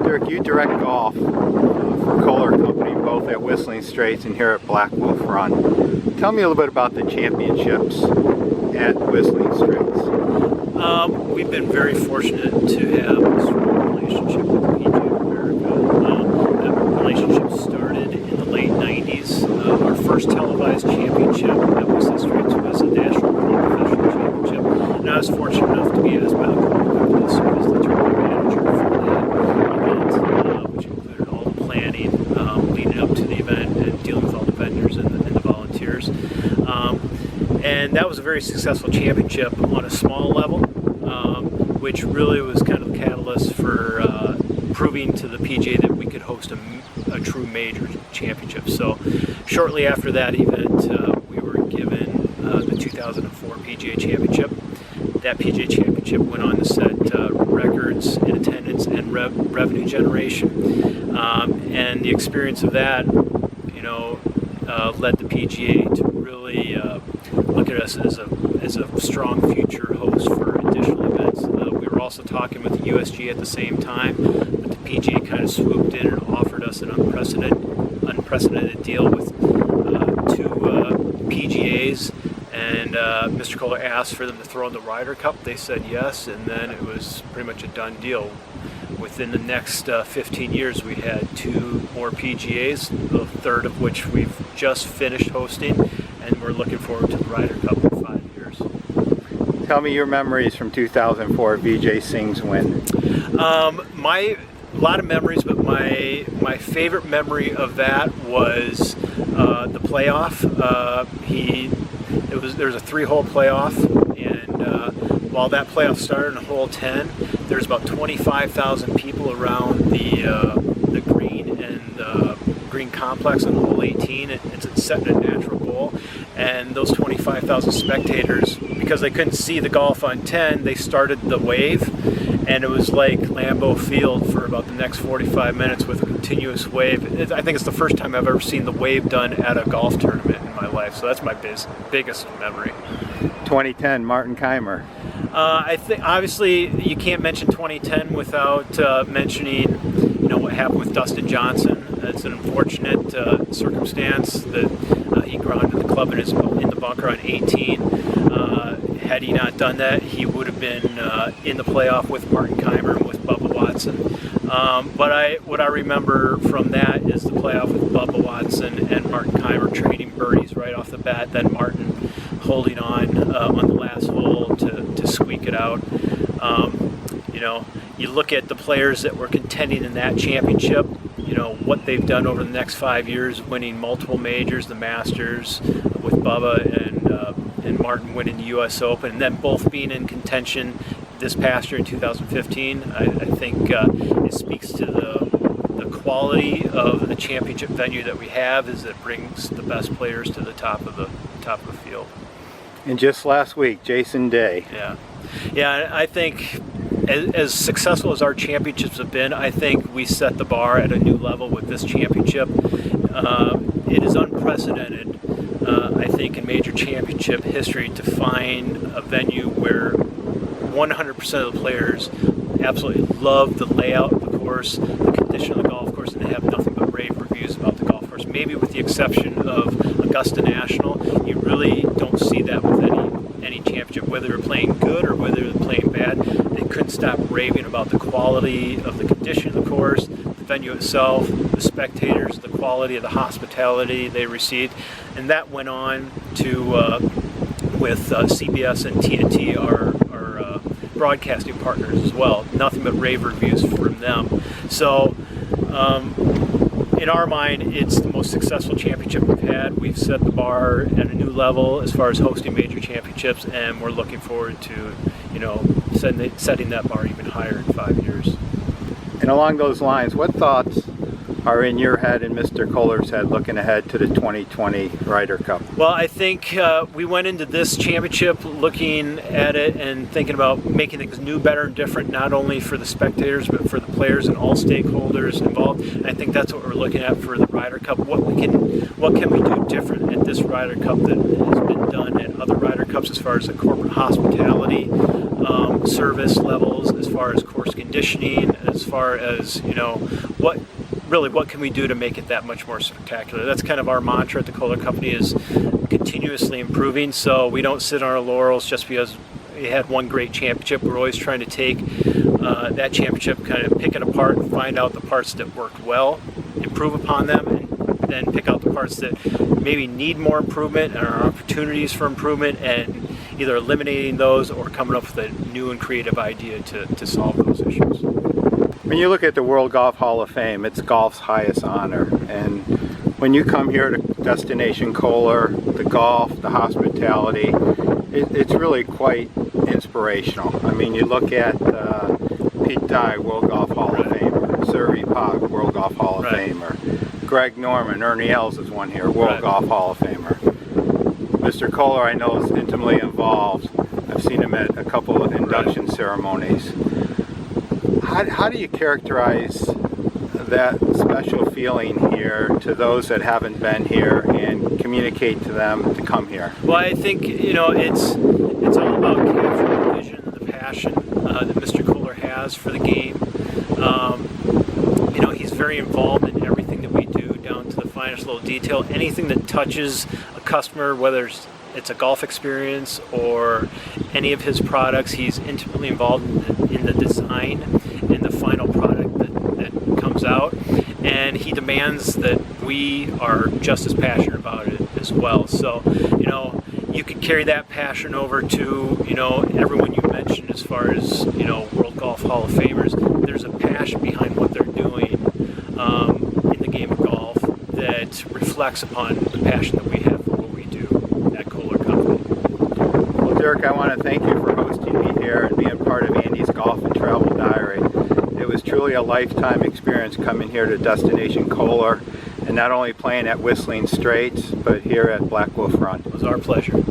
Dirk, you direct golf for Kohler Company, both at Whistling Straits and here at Black Wolf Run. Tell me a little bit about the championships at Whistling Straits. We've been very fortunate to have a strong relationship with the PGA of America. That relationship started in the late 90s. Our first televised championship at Whistling Straits was a National Professional Championship, and I was fortunate enough to be asked by the Kohler Company to serve as the tournament manager for that event, which included all the planning leading up to the event and dealing with all the vendors and the volunteers. And that was a very successful championship on a small level, which really was kind of the catalyst for proving to the PGA that we could host a true major championship. So shortly after that event, we were given the 2004 PGA Championship. That PGA Championship went on to set records in attendance and revenue generation. And the experience of that, led the PGA to really look at us as a strong future host for additional events. We were also talking with the USG at the same time, but the PGA kind of swooped in and offered us an unprecedented deal with two PGAs, and Mr. Kohler asked for them to throw in the Ryder Cup. They said yes, and then it was pretty much a done deal. Within the next 15 years, we had two more PGAs, the third of which we've just finished hosting, and we're looking forward to the Ryder Cup in 5 years. Tell me your memories from 2004 Vijay Singh's win. A lot of memories, but my favorite memory of that was the playoff. There was a 3-hole playoff, and while that playoff started in hole 10, there's about 25,000 people around the green and the green complex on hole 18. It's set in a natural bowl, and those 25,000 spectators, because they couldn't see the golf on 10, they started the wave, and it was like Lambeau Field for about the next 45 minutes with a continuous wave. I think it's the first time I've ever seen the wave done at a golf tournament in my life, so that's my biggest memory. 2010, Martin Keimer. I think obviously you can't mention 2010 without mentioning what happened with Dustin Johnson. It's an unfortunate circumstance that he grounded the club in the bunker on 18. Had he not done that, he would have been in the playoff with Martin Keimer and with Bubba Watson. But what I remember from that is the playoff with Bubba Watson and Martin Keimer trading birdies right off the bat, then Martin holding on the last hole to squeak it out. You look at the players that were contending in that championship, what they've done over the next 5 years, winning multiple majors, the Masters with Bubba and Martin winning the U.S. Open, and then both being in contention this past year in 2015. I think it speaks to the quality of the championship venue that we have, is it brings the best players to the top of the field. And just last week, Jason Day. Yeah. I think as successful as our championships have been, I think we set the bar at a new level with this championship. It is unprecedented, I think, in major championship history to find a venue where 100% of the players absolutely love the layout of the course, the condition of the golf course, and they have nothing but rave reviews about the golf course. Maybe with the exception of Augusta National, you really don't see that with any championship. Whether they're playing good or whether they're playing bad, they couldn't stop raving about the quality of the condition of the course, the venue itself, the spectators, the quality of the hospitality they received. And that went on to with CBS and TNT, our broadcasting partners as well. Nothing but rave reviews from them. So in our mind, it's the most successful championship we've had. We've set the bar at a new level as far as hosting major championships, and we're looking forward to setting that bar even higher in 5 years. And along those lines, what thoughts are in your head and Mr. Kohler's head looking ahead to the 2020 Ryder Cup? Well, I think we went into this championship looking at it and thinking about making things new, better, and different, not only for the spectators, but for the players and all stakeholders involved. And I think that's what we're looking at for the Ryder Cup. What can we do different at this Ryder Cup that has been done at other Ryder Cups as far as the corporate hospitality, service levels, as far as course conditioning, as as far as, what can we do to make it that much more spectacular. That's kind of our mantra at the Kohler Company, is continuously improving. So we don't sit on our laurels just because we had one great championship. We're always trying to take that championship, kind of pick it apart and find out the parts that worked well, improve upon them, and then pick out the parts that maybe need more improvement and are opportunities for improvement, and either eliminating those or coming up with a new and creative idea to solve those issues. When you look at the World Golf Hall of Fame, it's golf's highest honor. And when you come here to Destination Kohler, the golf, the hospitality, it's really quite inspirational. I mean, you look at Pete Dye, World Golf Hall of Famer, Surrey Pog, World Golf Hall of Famer, Greg Norman, Ernie Els is one here, World Golf Hall of Famer. Mr. Kohler, I know, is intimately involved. I've seen him at a couple of induction ceremonies. How do you characterize that special feeling here to those that haven't been here and communicate to them to come here? Well, I think, it's all about capturing the vision and the passion that Mr. Kohler has for the game. He's very involved in everything that we do, down to the finest little detail. Anything that touches a customer, whether it's a golf experience or any of his products, he's intimately involved in the design and the final product that comes out. And he demands that we are just as passionate about it as well. So, you could carry that passion over to, everyone you mentioned as far as, World Golf Hall of Famers. There's a passion behind what they're doing in the game of golf that reflects upon the passion that we have for what we do at Kohler Company. Well, Dirk, I want to thank you for hosting me here and being part of Andy's Golf and Travel Diary. It was truly a lifetime experience coming here to Destination Kohler, and not only playing at Whistling Straits, but here at Black Wolf Run. It was our pleasure.